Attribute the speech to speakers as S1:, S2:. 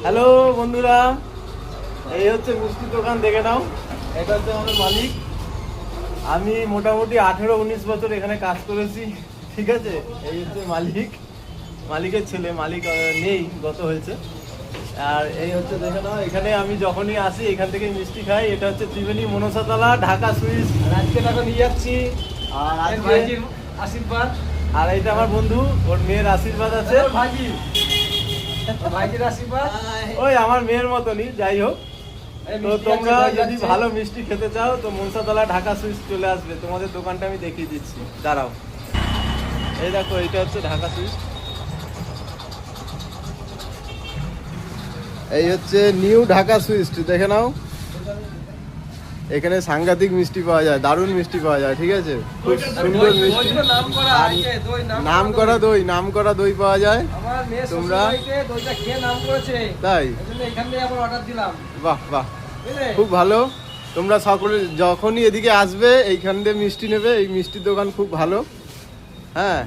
S1: Hello বন্ধুরা, এই হচ্ছে মিষ্টির দোকান, দেখে নাও। এটা হচ্ছে আমাদের মালিক। আমি মোটামুটি 18-19 বছর এখানে কাজ করেছি, ঠিক আছে। এই হচ্ছে মালিক, মালিকের ছেলে। মালিক নেই, গত হয়েছে। আর এই হচ্ছে দেখে নাও, এখানে আমি যখনই আসি এখান থেকে মিষ্টি খাই। এটা হচ্ছে ত্রিবেণী মনসাতলা ঢাকা সুইস।
S2: আজকে টাকা নিয়ে যাচ্ছি।
S1: আর
S2: আর ভাইজির আশীর্বাদ।
S1: আর এইটা আমার বন্ধু, ওর মেয়ের আশীর্বাদ আছে।
S2: ভাইজির আশীর্বাদ
S1: ওই আমার মেয়ের মতনই, যাই হোক। তো তোমরা যদি ভালো মিষ্টি খেতে চাও তো মনসাতলা ঢাকা সুইস চলে আসবে। তোমাদের দোকানটা আমি দেখিয়ে দিচ্ছি, দাঁড়াও। এই দেখো, এটা হচ্ছে ঢাকা সুইস। এই হচ্ছে নিউ ঢাকা সুইস, দেখে নাও। এখানে সাংঘাতিক মিষ্টি পাওয়া যায়, দারুণ মিষ্টি পাওয়া যায়, ঠিক আছে। খুব সুন্দর মিষ্টি, নাম করা দই পাওয়া যায়। তোমরা তাই? বাহ বাহ, খুব ভালো। তোমরা সকলে যখনই এদিকে আসবে এইখান দিয়ে মিষ্টি নেবে। এই মিষ্টির দোকান খুব ভালো। হ্যাঁ,